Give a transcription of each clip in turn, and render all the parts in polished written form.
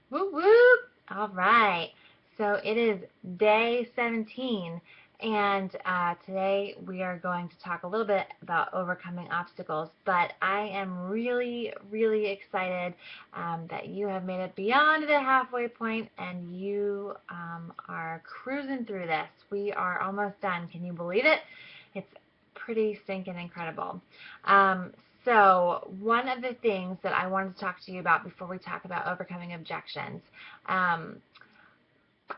Whoop whoop. All right. So it is day 17, and today we are going to talk a little bit about overcoming obstacles. But I am really, really excited that you have made it beyond the halfway point and you are cruising through this. We are almost done. Can you believe it? It's pretty stinking incredible. Um, so, one of the things that I wanted to talk to you about before we talk about overcoming objections, um,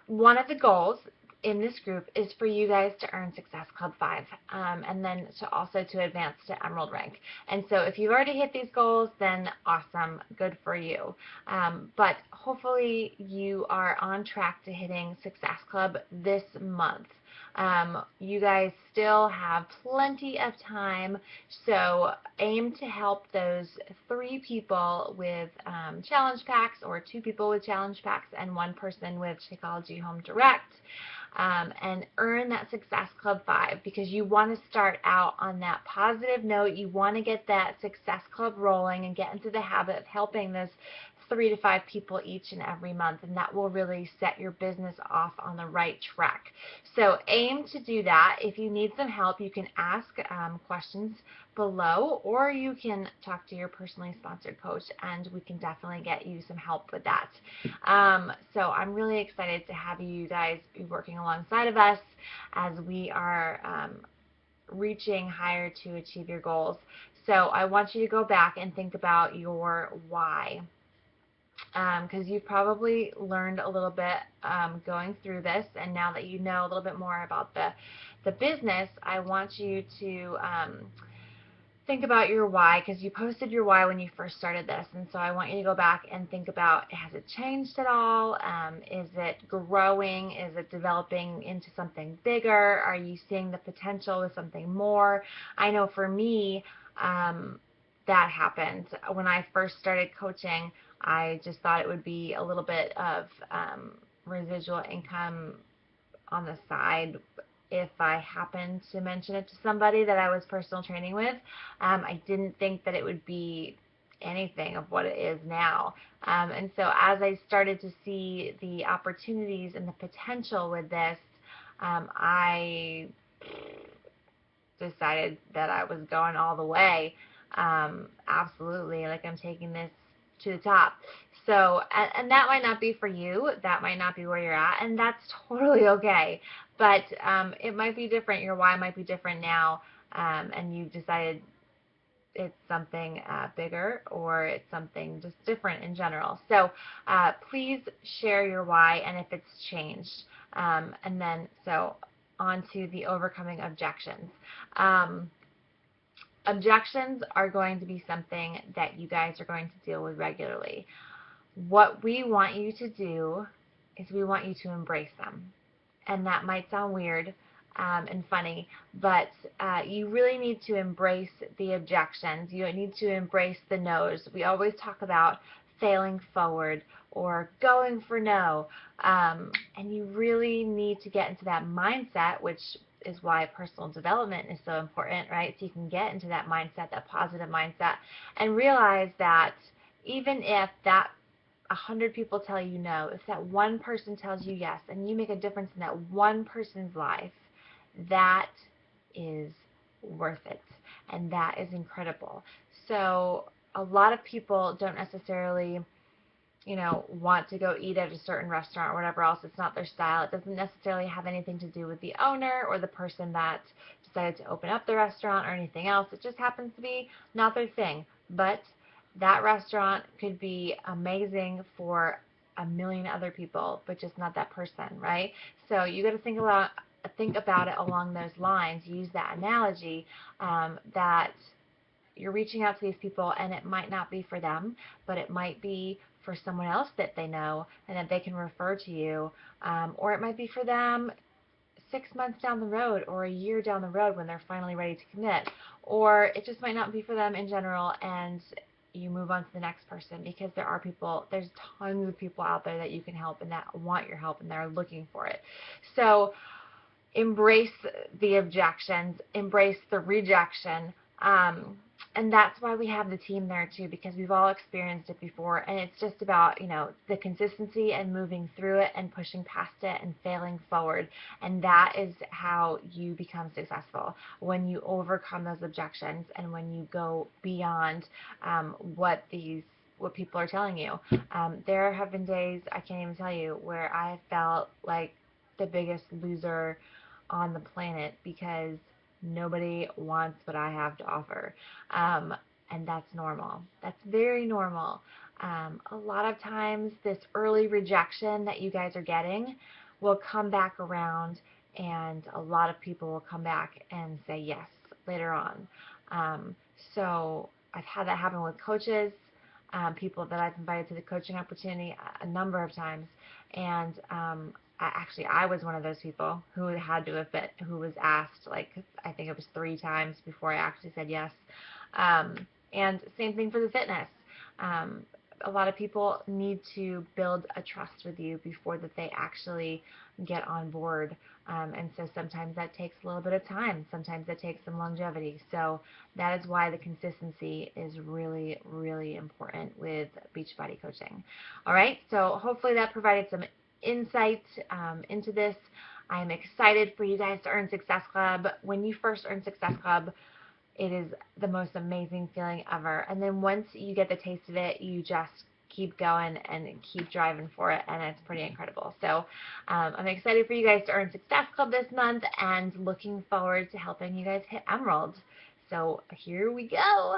one of the goals in this group is for you guys to earn Success Club 5, and then to also to advance to Emerald rank. And so if you've already hit these goals, then awesome, good for you. But hopefully you are on track to hitting Success Club this month. You guys still have plenty of time, so aim to help those 3 people with challenge packs, or 2 people with challenge packs and 1 person with Shakeology Home Direct. And earn that Success Club 5, because you want to start out on that positive note. You want to get that Success Club rolling and get into the habit of helping those 3 to 5 people each and every month, and that will really set your business off on the right track. So aim to do that. If you need some help, you can ask questions below, or you can talk to your personally sponsored coach, and we can definitely get you some help with that. So I'm really excited to have you guys be working alongside of us as we are reaching higher to achieve your goals. So I want you to go back and think about your why, because you've probably learned a little bit going through this, and now that you know a little bit more about the business, I want you to think about your why, because you posted your why when you first started this, and so I want you to go back and think about, has it changed at all? Is it growing? Is it developing into something bigger? Are you seeing the potential with something more? I know for me, that happened. When I first started coaching, I just thought it would be a little bit of residual income on the side if I happened to mention it to somebody that I was personal training with. I didn't think that it would be anything of what it is now. And so as I started to see the opportunities and the potential with this, I decided that I was going all the way. Absolutely, like I'm taking this to the top. So, and that might not be for you. That might not be where you're at, and that's totally okay. But it might be different. Your why might be different now, and you've decided it's something bigger, or it's something just different in general. So please share your why and if it's changed. And then, so on to the overcoming objections. Objections are going to be something that you guys are going to deal with regularly. What we want you to do is we want you to embrace them. And that might sound weird and funny, but you really need to embrace the objections. You need to embrace the no's. We always talk about failing forward or going for no, and you really need to get into that mindset, which is why personal development is so important, right? So you can get into that mindset, that positive mindset, and realize that even if that 100 people tell you no, if that one person tells you yes, and you make a difference in that one person's life, that is worth it, and that is incredible. So a lot of people don't necessarily, want to go eat at a certain restaurant or whatever else. It's not their style. It doesn't necessarily have anything to do with the owner or the person that decided to open up the restaurant or anything else. It just happens to be not their thing. But that restaurant could be amazing for a million other people, but just not that person, right? So you got to think about it along those lines. Use that analogy, that you're reaching out to these people, and it might not be for them, but it might be for someone else that they know and that they can refer to you, or it might be for them 6 months down the road or a year down the road when they're finally ready to commit, or it just might not be for them in general, and you move on to the next person, because there's tons of people out there that you can help and that want your help and they're looking for it. So embrace the objections, embrace the rejection, And that's why we have the team there too, because we've all experienced it before, and it's just about, the consistency and moving through it and pushing past it and failing forward. And that is how you become successful, when you overcome those objections and when you go beyond what people are telling you. There have been days, I can't even tell you, where I felt like the biggest loser on the planet because nobody wants what I have to offer. Um, and that's normal. That's very normal. A lot of times, this early rejection that you guys are getting will come back around, and a lot of people will come back and say yes later on. So I've had that happen with coaches, people that I've invited to the coaching opportunity a number of times, and I was one of those people who had to admit, who was asked, like, I think it was 3 times before I actually said yes. And same thing for the fitness. Um, a lot of people need to build a trust with you before that they actually get on board. And so sometimes that takes a little bit of time. Sometimes that takes some longevity. So that is why the consistency is really, really important with Beachbody coaching. All right, so hopefully that provided some insight into this. I'm excited for you guys to earn Success Club. When you first earn Success Club, it is the most amazing feeling ever. And then once you get the taste of it, you just keep going and keep driving for it, and it's pretty incredible. So I'm excited for you guys to earn Success Club this month, and looking forward to helping you guys hit Emerald. So here we go.